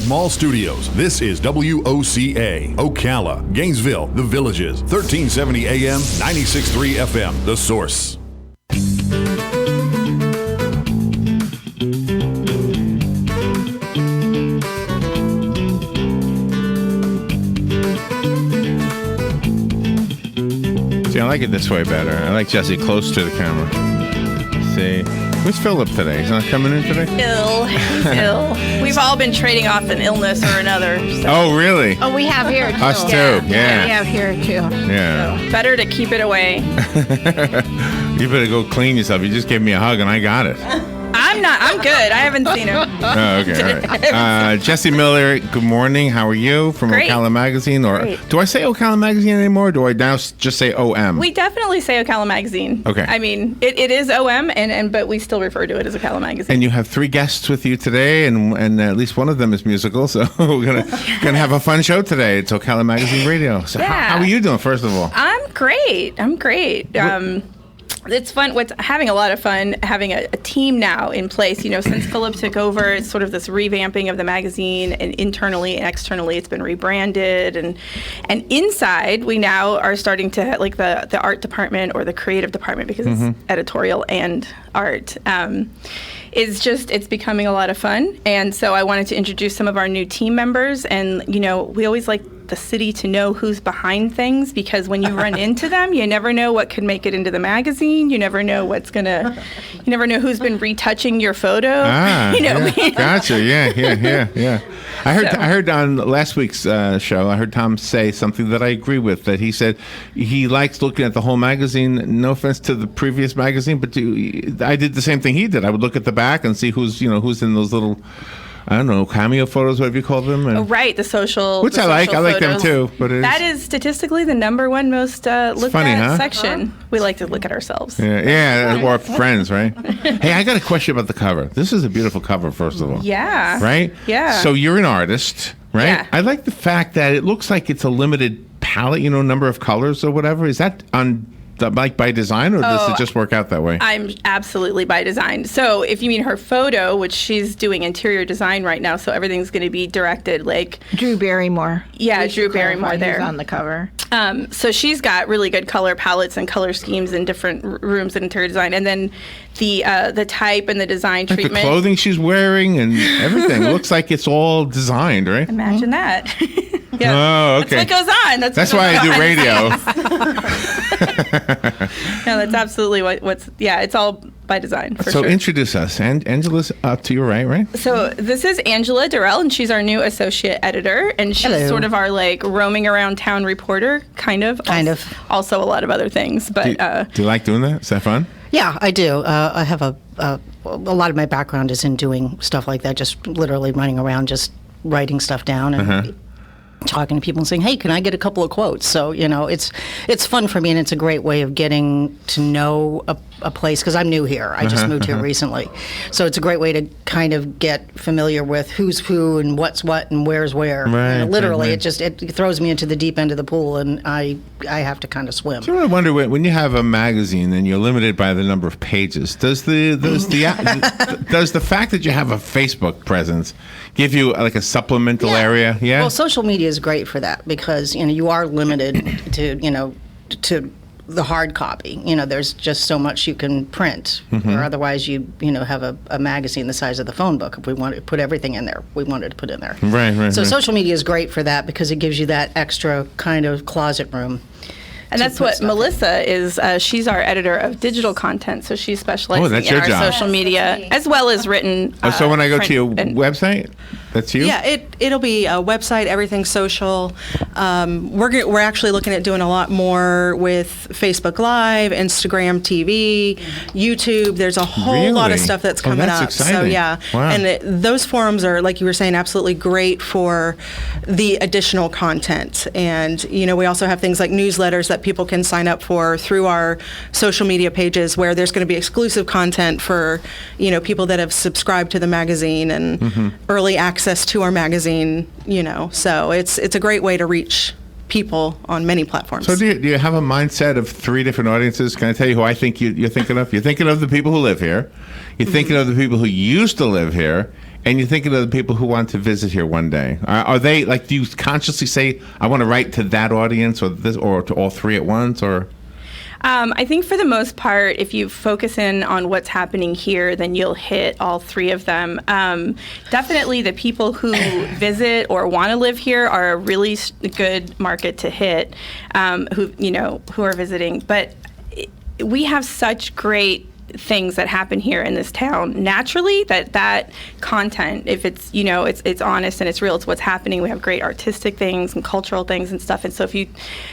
Mall Studios. This is WOCA, Ocala, Gainesville, The Villages, 1370 AM, 96.3 FM, The Source. See, I like it this way better. I like Jessi close to the camera. See, where's Philip today? He's not coming in today? He's ill. We've all been trading off an illness or another. So. Oh, really? Oh, we have here, too. Us, too. Yeah. We have here, too. Yeah. So better to keep it away. You better go clean yourself. You just gave me a hug, and I got it. I'm good. I haven't seen him. Oh, okay. All right. Jessi Miller, good morning. How are you? From Great. Ocala Magazine? Or Great. do I say Ocala Magazine anymore? Or do I now just say OM? We definitely say Ocala Magazine. Okay. I mean, it is OM, but we still refer to it as Ocala Magazine. And you have 3 guests with you today, and at least one of them is musical. So we're gonna have a fun show today. It's Ocala Magazine Radio. So how are you doing, first of all? I'm great. It's fun. Having a lot of fun having a team now in place. You know, since Philip took over, it's sort of this revamping of the magazine, and internally and externally, it's been rebranded. And inside, we now are starting to like the art department or the creative department, because it's editorial and art. It's becoming a lot of fun. And so I wanted to introduce some of our new team members. And, you know, we always like the city to know who's behind things, because when you run into them, you never know what could make it into the magazine. You never know you never know who's been retouching your photo. Gotcha. Yeah. I heard on last week's show, I heard Tom say something that I agree with, that he said he likes looking at the whole magazine. No offense to the previous magazine, but I did the same thing he did. I would look at the back and see who's in those little, I don't know, cameo photos, whatever you call them. Right, the social. Which I like. I like them too. But that is statistically the number one most looked at section. We like to look at ourselves. Yeah, or friends, right? Hey, I got a question about the cover. This is a beautiful cover, first of all. Yeah. Right? Yeah. So you're an artist, right? Yeah. I like the fact that it looks like it's a limited palette, number of colors or whatever. Is that by design, or does it just work out that way? I'm absolutely by design. So if you mean her photo, which she's doing interior design right now, so everything's going to be directed like Drew Barrymore. Yeah, Drew Barrymore there. He's on the cover. So she's got really good color palettes and color schemes in different rooms in interior design, and then the type and the design like treatment. The clothing she's wearing and everything looks like it's all designed, right? Imagine that. Yeah. Oh, okay. That's what goes on. That's why I do radio. No, that's absolutely it's all by design, for so sure. Introduce us. Angela's up to your right? So this is Angela Durrell, and she's our new associate editor, and she's sort of our roaming around town reporter, kind of. Also a lot of other things, but. Do you like doing that? Is that fun? Yeah, I do. I have a lot of my background is in doing stuff like that, just literally running around, just writing stuff down and talking to people and saying, hey, can I get a couple of quotes? So, it's fun for me, and it's a great way of getting to know a place, because I'm new here. I just moved here recently. So it's a great way to kind of get familiar with who's who and what's what and where's where. Right, literally, right. It throws me into the deep end of the pool, and I have to kind of swim. So I wonder, when you have a magazine and you're limited by the number of pages, does the fact that you have a Facebook presence give you like a supplemental area? Yeah. Well, social media is great for that, because you are limited to the hard copy. There's just so much you can print, or otherwise you have a magazine the size of the phone book. If we wanted to put everything in there, we wanted to put in there. Right. So social media is great for that, because it gives you that extra kind of closet room. And that's what Melissa is. She's our editor of digital content, so she specializes in our social media as well as written. So when I go to your website, that's you? Yeah, it'll be a website, everything social. We're actually looking at doing a lot more with Facebook Live, Instagram TV, YouTube. There's a whole lot of stuff that's coming up. Exciting. So yeah, wow. And those forums are, like you were saying, absolutely great for the additional content. And we also have things like newsletters that people can sign up for through our social media pages, where there's going to be exclusive content for people that have subscribed to the magazine and early access to our magazine. So it's a great way to reach people on many platforms. So do you have a mindset of 3 different audiences? Can I tell you who I think you're thinking of? You're thinking of the people who live here. You're thinking of the people who used to live here. And you're thinking of the people who want to visit here one day. Are they like? Do you consciously say, "I want to write to that audience, or this, or to all three at once"? Or I think for the most part, if you focus in on what's happening here, then you'll hit all three of them. Definitely, the people who visit or want to live here are a really good market to hit. Who are visiting, but we have such great things that happen here in this town naturally that content, if it's it's honest and it's real, it's what's happening. We have great artistic things and cultural things and stuff, and so if you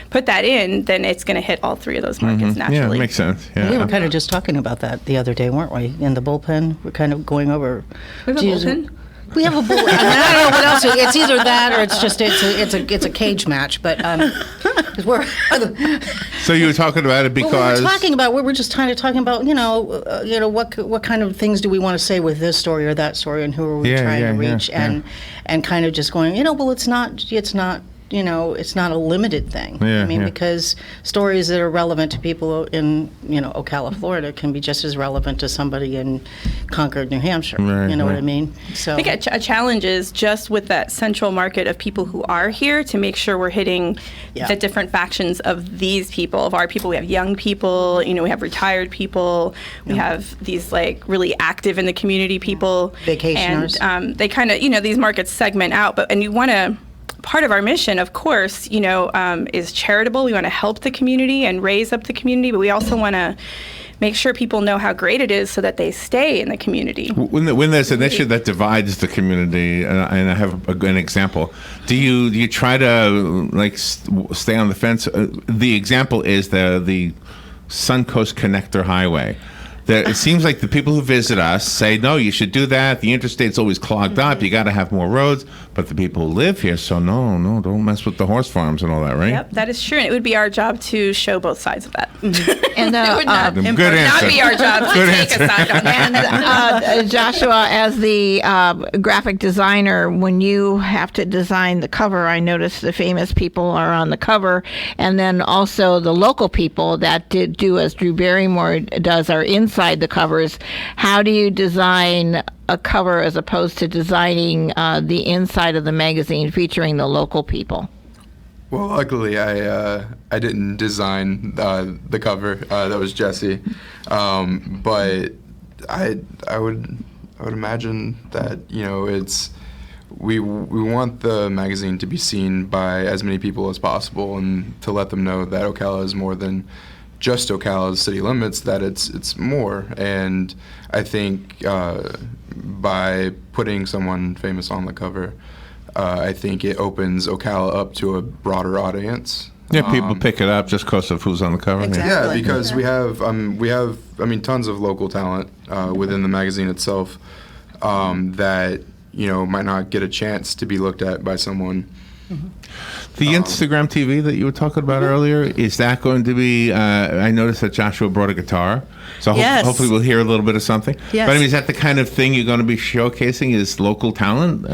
put that in, then it's going to hit all three of those markets naturally. Yeah, makes sense. Yeah. We were kind of just talking about that the other day, weren't we? In the bullpen, we're kind of going over. We have a bullpen? We have a bull. I mean, I don't know what else. It's either that or it's just it's a cage match. But 'cause we're. So you were talking about it because we were just kind of talking about what kind of things do we want to say with this story or that story, and who are we trying to reach, and kind of just going, it's not a limited thing. Because stories that are relevant to people in Ocala, Florida, can be just as relevant to somebody in Concord, New Hampshire. What I mean? So I think a challenge is just with that central market of people who are here to make sure we're hitting the different factions of these people, of our people. We have young people, we have retired people, we have these like really active in the community people, vacationers, and they kind of these markets segment out, and you want to. Part of our mission, of course, is charitable. We want to help the community and raise up the community, but we also want to make sure people know how great it is so that they stay in the community. When there's an issue that divides the community, and I have an example, do you try to stay on the fence? The example is the Suncoast Connector Highway. It seems like the people who visit us say, no, you should do that. The interstate's always clogged up. You got to have more roads. But the people who live here, so no, don't mess with the horse farms and all that, right? Yep, that is true. And it would be our job to show both sides of that. And it would not be our job to take a side on that. And Joshua, as the graphic designer, when you have to design the cover, I noticed the famous people are on the cover, and then also the local people that do as Drew Barrymore does are inside the covers. How do you design a cover as opposed to designing the inside of the magazine featuring the local people? Well, luckily, I didn't design the cover. That was Jessi. But I would imagine that we want the magazine to be seen by as many people as possible, and to let them know that Ocala is more than just Ocala's city limits, that it's more. And I think by putting someone famous on the cover, I think it opens Ocala up to a broader audience. Yeah, people pick it up just because of who's on the cover. Exactly. Yeah, because we have tons of local talent within the magazine itself that might not get a chance to be looked at by someone. The Instagram TV that you were talking about earlier, is that going to be, I noticed that Joshua brought a guitar, so Yes. hopefully we'll hear a little bit of something. Yes. But I mean, is that the kind of thing you're going to be showcasing, is local talent?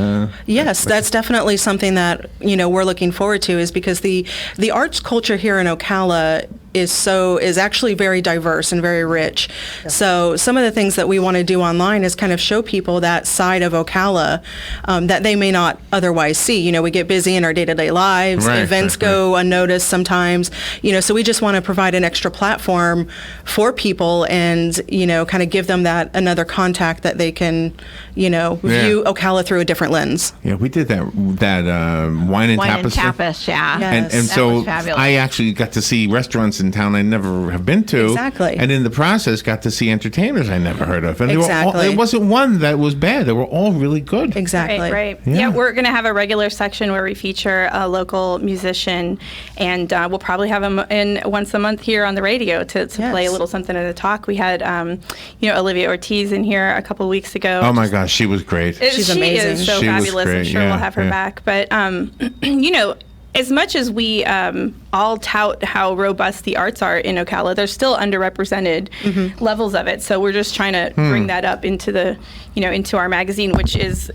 Yes, that's definitely something that we're looking forward to, is because the arts culture here in Ocala is actually very diverse and very rich. Yeah. So some of the things that we want to do online is kind of show people that side of Ocala that they may not otherwise see. We get busy in our day-to-day lives. Events go unnoticed sometimes. So we just want to provide an extra platform for people and kind of give them that another contact that they can view Ocala through a different lens. Yeah, we did that wine and tapas. Tapas, yeah. Yes. And That so was fabulous. I actually got to see restaurants in town I never have been to. Exactly. And in the process, got to see entertainers I never heard of. And Exactly. there wasn't one that was bad. They were all really good. Exactly. Right. Yeah, we're going to have a regular section where we feature a local musician, and we'll probably have them in once a month here on the radio to play a little something at a talk. We had, Olivia Ortiz in here a couple weeks ago. Oh my gosh, she was great. She's amazing. She is so She was fabulous. great, I'm sure we'll have her back. But, as much as we all tout how robust the arts are in Ocala, there's still underrepresented levels of it. So we're just trying to bring that up into the, into our magazine, which is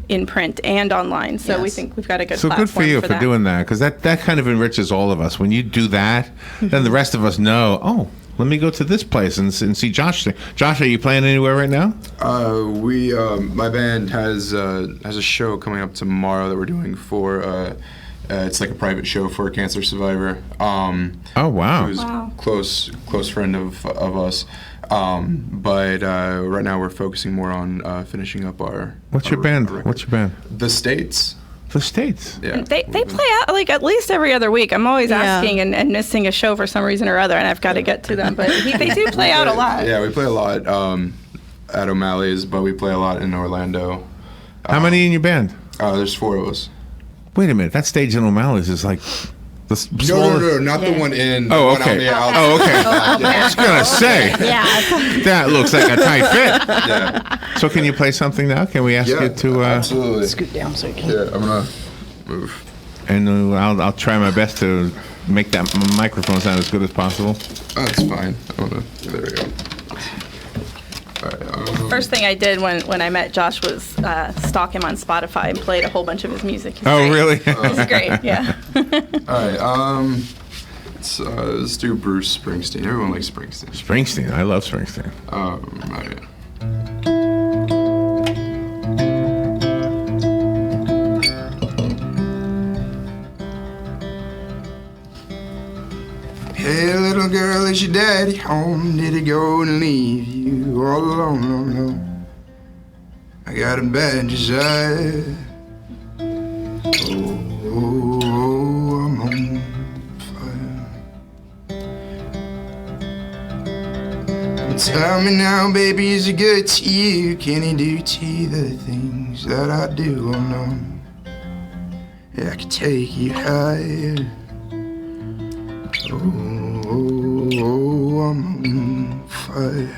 in print and online. So we think we've got a good platform good for you for that. doing that, because that kind of enriches all of us. When you do that, then the rest of us know, let me go to this place and see Josh. Josh, are you playing anywhere right now? My band has a show coming up tomorrow that we're doing for. It's like a private show for a cancer survivor. Oh wow! Who's close friend of us. But right now we're focusing more on finishing up our. What's your band? What's your band? The States. The States. Yeah. They play out like at least every other week. I'm always asking and missing a show for some reason or other, and I've got to get to them. But they do play out a lot. Yeah, we play a lot at O'Malley's, but we play a lot in Orlando. How many in your band? There's 4 of us. Wait a minute. That stage in O'Malley's is like the smallest. No, not the one in. Oh, the one okay. on the outside. Oh, okay. I was gonna say. Yeah. That looks like a tight fit. Yeah. So can you play something now? Can we ask you to? Absolutely. Scoot down so you can. Yeah, I'm gonna move. And I'll try my best to make that microphone sound as good as possible. Oh, it's fine. There we go. All right, First thing I did when I met Josh was stalk him on Spotify and played a whole bunch of his music. He's Oh, great. really? He's great. Yeah. all right. Let's do Bruce Springsteen. Everyone likes Springsteen. Springsteen. I love Springsteen. All right. Hey, little girl, is your daddy home? Did he go and leave you all alone? Oh, no. I got a bad desire. Oh, I'm on fire. Tell me now, baby, is he good to you? Can he do to you the things that I do? Oh, no. Yeah, I could take you higher. Oh, I'm on fire.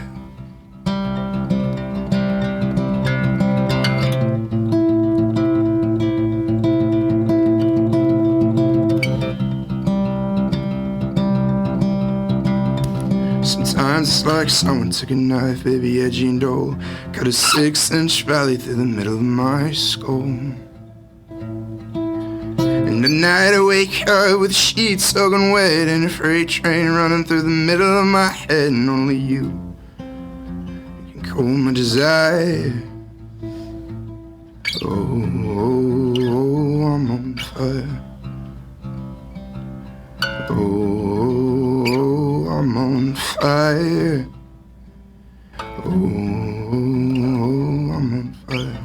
Sometimes it's like someone took a knife, baby, edgy and dull, cut a 6-inch valley through the middle of my skull. And at night I wake up with sheets soaking wet and a freight train running through the middle of my head. And only you can cool my desire. Oh, I'm on fire. Oh, I'm on fire. Oh, I'm on fire.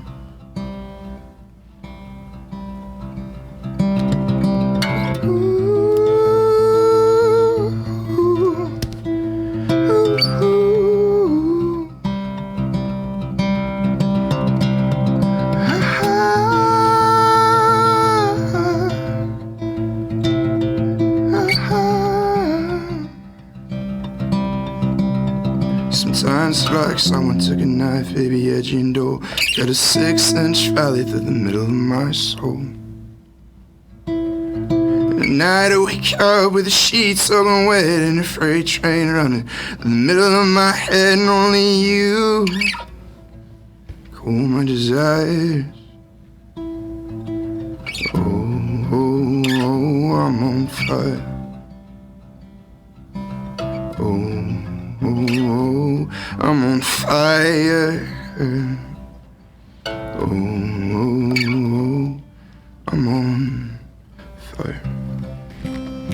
Sometimes it's like someone took a knife, baby, edgy and dull, cut a 6-inch valley through the middle of my soul. And at night I wake up with the sheets soaking wet and a freight train running through the middle of my head. And only you cool my desires. Oh, I'm on fire. Oh, I'm on fire. Oh, I'm on fire.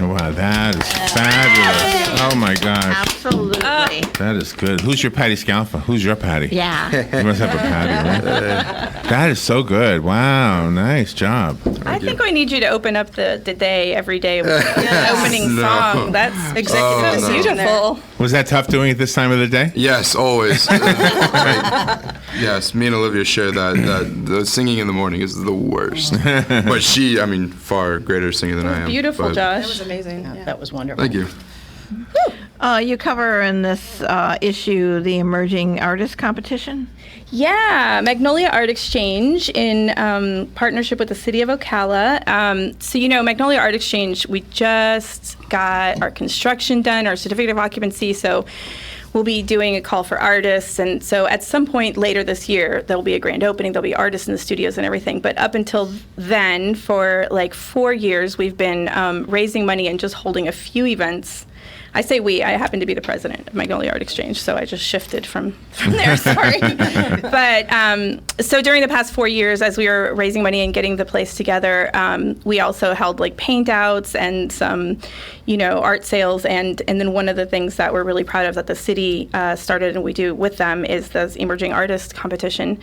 Wow, that is fabulous. Oh my gosh. Absolutely. That is good. Who's your Patty Scalfa? Who's your Patty? Yeah. You must have a Patty, right? That is so good. Wow, nice job. I think we need you to open up the day every day with the opening song. That's Executive so decision beautiful. Was that tough doing it this time of the day? Yes, always. Yes, me and Olivia share that the singing in the morning is the worst. But she, I mean, far greater singer than I am. Beautiful, but- Josh. That was amazing. Yeah, Yeah. that was wonderful. Thank you. You cover in this issue the Emerging Artist Competition. Yeah, Magnolia Art Exchange in partnership with the city of Ocala. So, Magnolia Art Exchange, we just got our construction done, our certificate of occupancy. So we'll be doing a call for artists. And so at some point later this year, there'll be a grand opening. There'll be artists in the studios and everything. But up until then, for like 4 years, we've been raising money and just holding a few events I say we. I happen to be the president of Magnolia Art Exchange, so I just shifted from there. Sorry. But so during the past 4 years, as we were raising money and getting the place together, we also held like paint outs and some, art sales. And then one of the things that we're really proud of that the city started and we do with them is this emerging artist competition,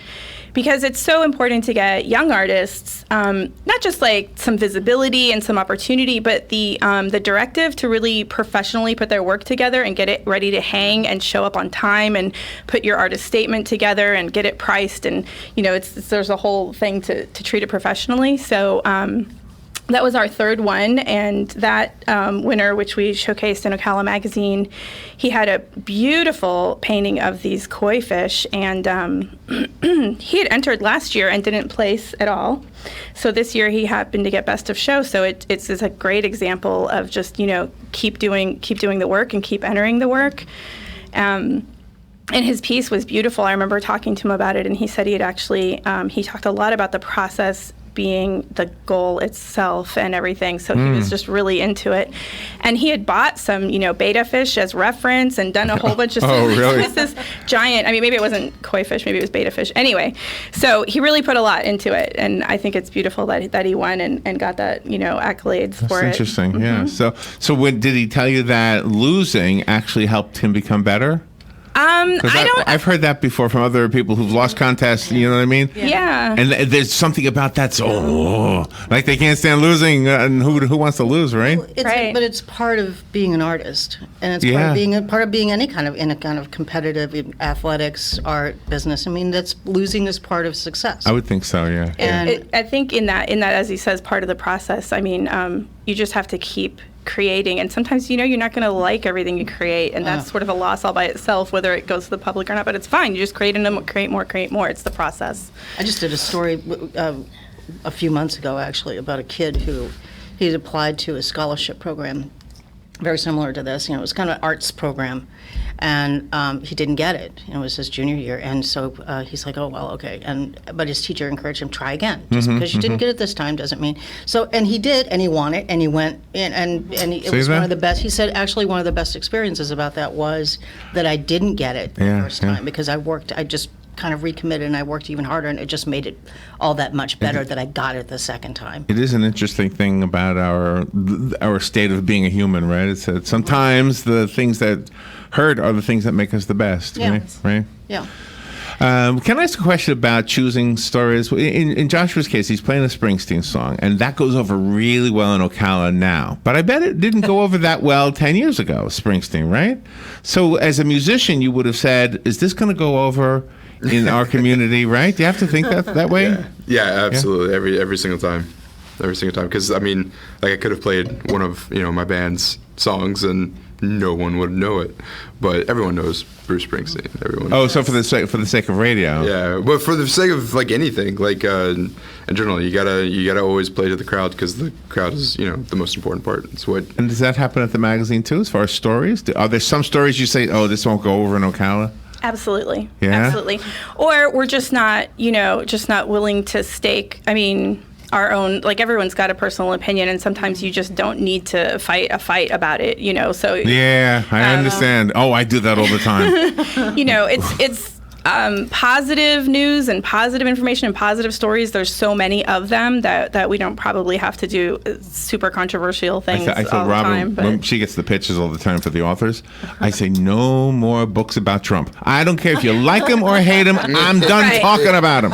because it's so important to get young artists not just like some visibility and some opportunity, but the directive to really professionally put their work together and get it ready to hang and show up on time and put your artist statement together and get it priced. And there's a whole thing to treat it professionally. So that was our third one, and that winner, which we showcased in Ocala magazine, he had a beautiful painting of these koi fish, and he had entered last year and didn't place at all. So this year he happened to get best of show. So it's a great example of just keep doing the work and keep entering the work. And his piece was beautiful. I remember talking to him about it, and he said he had actually he talked a lot about the process being the goal itself and everything. So he was just really into it. And he had bought some, betta fish as reference and done a whole bunch of stuff. Oh, really? This giant, maybe it wasn't koi fish, maybe it was betta fish. Anyway, so he really put a lot into it. And I think it's beautiful that he won and got that, accolades for it. That's interesting, yeah. So when did he tell you that losing actually helped him become better? I've heard that before from other people who've lost contests. You know what I mean? Yeah. And there's something about that. So, like they can't stand losing, and who wants to lose, right? Right. But it's part of being an artist, and it's part of being any kind of competitive athletics, art, business. I mean, losing is part of success. I would think so. Yeah. And I think in that, as he says, part of the process. I mean, you just have to keep creating, and sometimes you're not going to like everything you create, and that's sort of a loss all by itself, whether it goes to the public or not. But it's fine. You just create more. It's the process. I just did a story a few months ago, actually, about a kid who he had applied to a scholarship program very similar to this. It was kind of an arts program, and he didn't get it. It was his junior year, and so he's like, "Oh well, okay." But his teacher encouraged him, "Try again. Just because you didn't get it this time doesn't mean." So, and he did, and he won it, and he went, it was one of the best. He said, actually, one of the best experiences about that was that I didn't get it the first time because I just kind of recommitted and I worked even harder, and it just made it all that much better that I got it the second time. It is an interesting thing about our state of being a human, right? It's that sometimes the things that hurt are the things that make us the best, right? Yeah. Can I ask a question about choosing stories? In Joshua's case, he's playing a Springsteen song, and that goes over really well in Ocala now. But I bet it didn't go over that well 10 years ago, Springsteen, right? So as a musician, you would have said, is this going to go over in our community, right? Do you have to think that way? Yeah, absolutely. Every single time. Because, I mean, like I could have played one of, my band's songs and no one would know it. But everyone knows Bruce Springsteen. Everyone knows. So for the sake of radio. Yeah, but for the sake of like anything, like in general, you gotta always play to the crowd because the crowd is the most important part. It's what. And does that happen at the magazine too, as far as stories? Are there some stories you say, oh, this won't go over in Ocala? Absolutely. Yeah? Absolutely. Or we're just not willing to stake, our own, like everyone's got a personal opinion, and sometimes you just don't need to fight a fight about it, so. Yeah, I understand. I do that all the time. It's positive news and positive information and positive stories. There's so many of them that we don't probably have to do super controversial things I tell all the Robin, time. when she gets the pitches all the time for the authors, I say, no more books about Trump. I don't care if you like him or hate him. I'm done talking about him.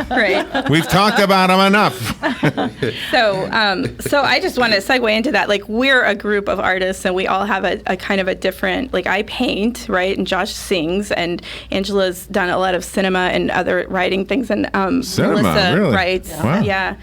Right. We've talked about him enough. So I just want to segue into that. Like, we're a group of artists, and we all have a kind of a different, like, I paint, right? And Josh sings, and Angela's done a lot of cinema and other writing things, and cinema, Melissa really? writes. Wow. Yeah.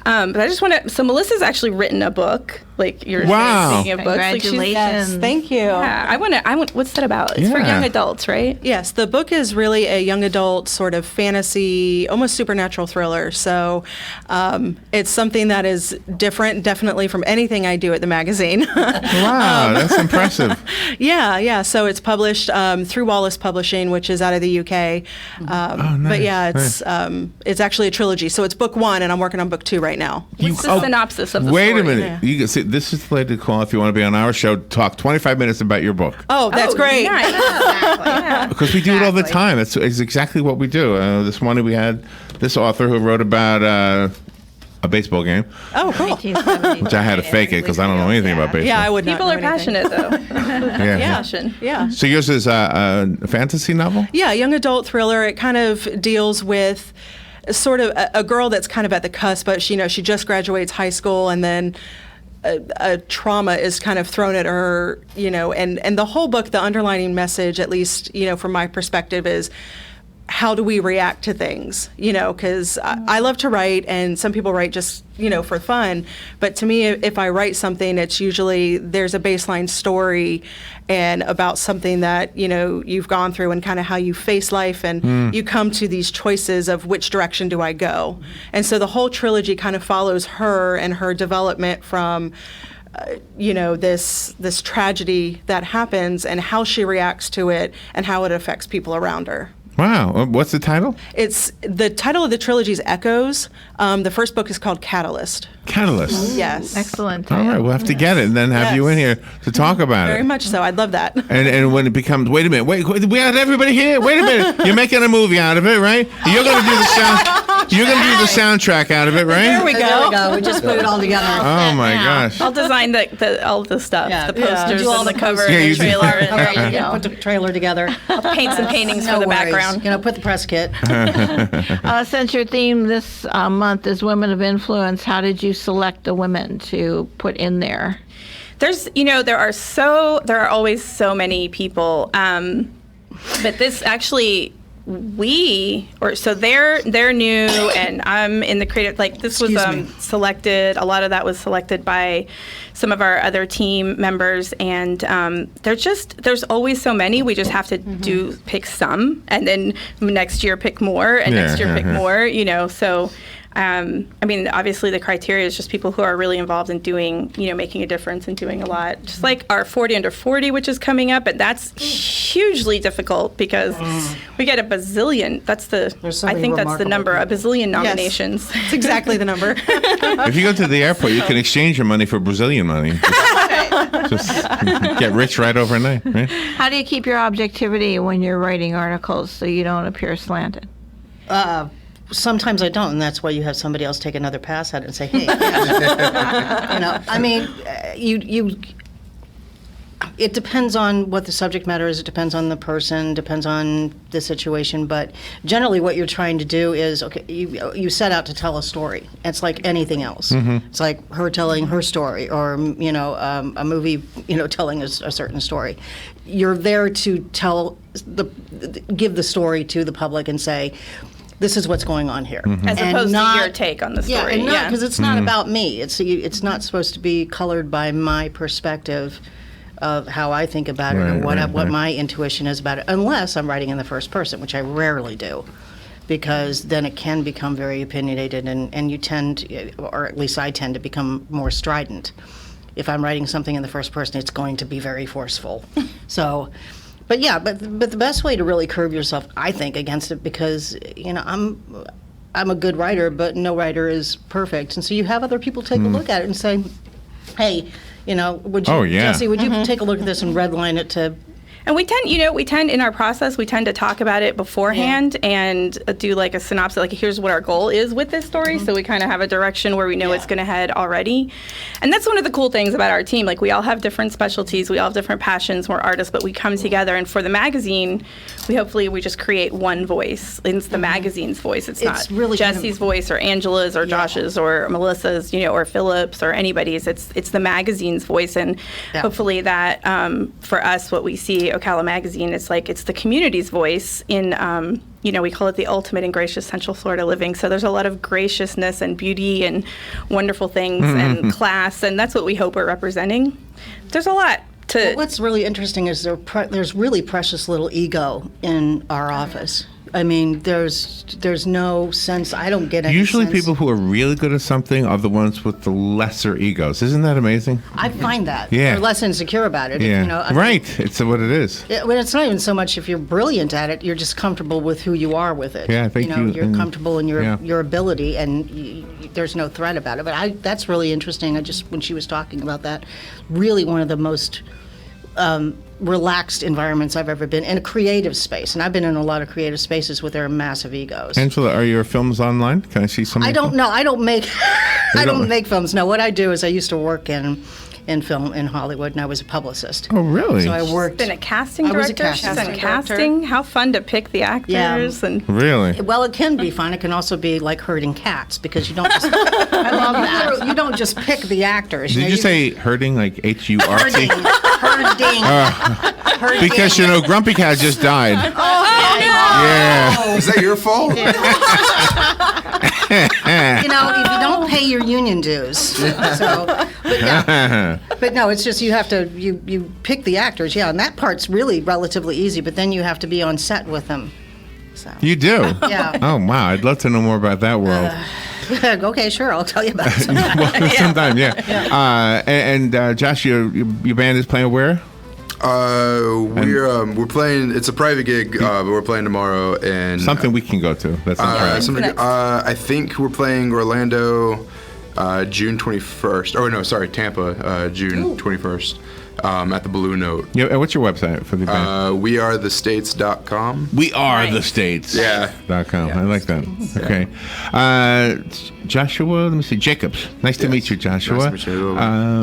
But I just want to. So Melissa's actually written a book. Like you're speaking of books. Congratulations! Yes, thank you. Yeah, I want. What's that about? It's for young adults, right? Yes, the book is really a young adult sort of fantasy, almost supernatural thriller. So it's something that is different, definitely from anything I do at the magazine. Wow, that's impressive. Yeah. So it's published through Wallace Publishing, which is out of the UK. Nice. But yeah, it's actually a trilogy. So it's book one, and I'm working on book two right right now. What's the synopsis of the Wait story? a minute. You can see, this is the way to call if you want to be on our show. Talk 25 minutes about your book. Oh, that's great. Nice. Exactly, yeah. Because we do it all the time. It's exactly what we do. This morning we had this author who wrote about a baseball game, Oh, cool. which I had to fake it because I don't know anything about baseball. Yeah, I would not People know are anything. passionate, though. Yeah. Passion. Yeah. So yours is a fantasy novel? Yeah, young adult thriller. It kind of deals with sort of a girl that's kind of at the cusp, but she just graduates high school, and then a trauma is kind of thrown at her, and the whole book, the underlining message, at least, from my perspective, is how do we react to things, because I love to write, and some people write just, for fun. But to me, if I write something, it's usually there's a baseline story and about something that, you've gone through and kind of how you face life, and you come to these choices of which direction do I go. And so the whole trilogy kind of follows her and her development from this tragedy that happens and how she reacts to it and how it affects people around her. Wow. What's the title? It's the title of the trilogy is Echoes. The first book is called Catalyst. Catalyst. Yes. Excellent. All right, we'll have to get it and then have you in here to talk about Very it. much so. I'd love that. And when it becomes, wait a minute, wait, we had everybody here. Wait a minute, you're making a movie out of it, right? You're going to do the sound. You're going to do the soundtrack out of it, right? There we There we go. go. We just put it all together. Oh my gosh. I'll design all of the stuff, Yeah. the posters Do all and the the cover Yeah, and you the do. trailer. Right, and, yeah, put the trailer together. paint some paintings No for the worries. background. Put the press kit. Since your theme this month is women of influence, how did you select the women to put in there? There's, there are always so many people, but this actually, they're new, and I'm in the creative. Like this was selected. A lot of that was selected by some of our other team members, and there's always so many. We just have to pick some, and then next year pick more, and next year pick more. So. Obviously the criteria is just people who are really involved in doing, making a difference and doing a lot. Just like our 40 under 40, which is coming up, and that's hugely difficult because we get a bazillion. That's I think that's the number, a bazillion nominations. Yes. It's exactly the number. If you go to the airport, you can exchange your money for Brazilian money. Just get rich right overnight, right? How do you keep your objectivity when you're writing articles so you don't appear slanted? Sometimes I don't, and that's why you have somebody else take another pass at it and say, "Hey, it depends on what the subject matter is. It depends on the person. Depends on the situation. But generally, what you're trying to do is, you set out to tell a story. It's like anything else. It's like her telling her story, or a movie, telling a certain story. You're there to give the story to the public and say, this is what's going on here. As opposed to your take on the story. Yeah, because it's not about me. It's not supposed to be colored by my perspective of how I think about it or what my intuition is about it, unless I'm writing in the first person, which I rarely do, because then it can become very opinionated, and you tend, or at least I tend to become more strident. If I'm writing something in the first person, it's going to be very forceful. But the best way to really curb yourself, I think, against it, because I'm a good writer, but no writer is perfect, and so you have other people take a look at it and say, "Hey, would you, Jessi, would you take a look at this and redline it to?" And we tend in our process, we tend to talk about it beforehand and do like a synopsis, like here's what our goal is with this story. So we kind of have a direction where we know it's going to head already. And that's one of the cool things about our team. Like we all have different specialties, we all have different passions, we're artists, but we come together. And for the magazine, we just create one voice. It's the magazine's voice. It's not really Jessi's voice or Angela's or Josh's or Melissa's, or Philip's or anybody's. It's the magazine's voice. And hopefully that, for us, what we see Ocala Magazine, it's the community's voice in, we call it the ultimate in gracious Central Florida living. So there's a lot of graciousness and beauty and wonderful things and class, and that's what we hope we're representing. There's a lot to... Well, what's really interesting is there's really precious little ego in our office. I mean, there's no sense. I don't get any Usually sense. people who are really good at something are the ones with the lesser egos. Isn't that amazing? I find that. Yeah. They're less insecure about it. Yeah. Right. It's what it is. Well, it's not even so much if you're brilliant at it. You're just comfortable with who you are with it. Yeah, I think you're comfortable in your ability, and there's no threat about it. But that's really interesting. When she was talking about that, really one of the most relaxed environments I've ever been in, a creative space. And I've been in a lot of creative spaces where there are massive egos. Angela, are your films online? Can I see some? I don't know. I don't make make films. No, what I do is I used to work in film in Hollywood, and I was a publicist. Oh, really? So I worked. Been a casting I was a director. She's casting done director. casting. How fun to pick the actors and. Really? Well, it can be fun. It can also be like herding cats because you don't just. I love that. You don't just pick the actors. Did you say herding, like Hurt? herding? Herding. Because Grumpy Cat just died. Yeah. Is that your fault? If you don't pay your union dues. So, but no, it's just you have to you pick the actors. Yeah, and that part's really relatively easy. But then you have to be on set with them. So. You do? Yeah. Oh, wow. I'd love to know more about that world. Okay, sure. I'll tell you about it sometime. Well, sometime, yeah. And Josh, your band is playing where? We're playing. It's a private gig, but we're playing tomorrow. And Something we can go to. That's not private. I think we're playing Orlando, June 21st. Oh no, sorry, Tampa, June 21st. At the Blue Note. Yeah, and what's your website for the band? WeAreTheStates.com. We are the States. Yeah. .com. I like that. Okay. Joshua, let me see. Jacobs. Nice to meet you, Joshua. Nice to meet you.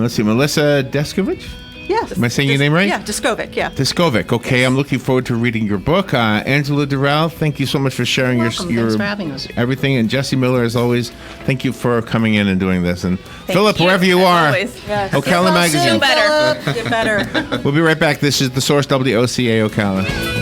Let's see. Melissa Deskovich? Yes. Am I saying your name right? Yeah, Diskovic, yeah. Diskovic. Okay, I'm looking forward to reading your book. Angela Durrell, thank you so much for sharing your Thanks for having us. everything. And Jessi Miller, as always, thank you for coming in and doing this. And Philip, you, wherever you as are, always. Yes. Ocala Magazine. Feel better. Get better. We'll be right back. This is The Source, WOCA Ocala.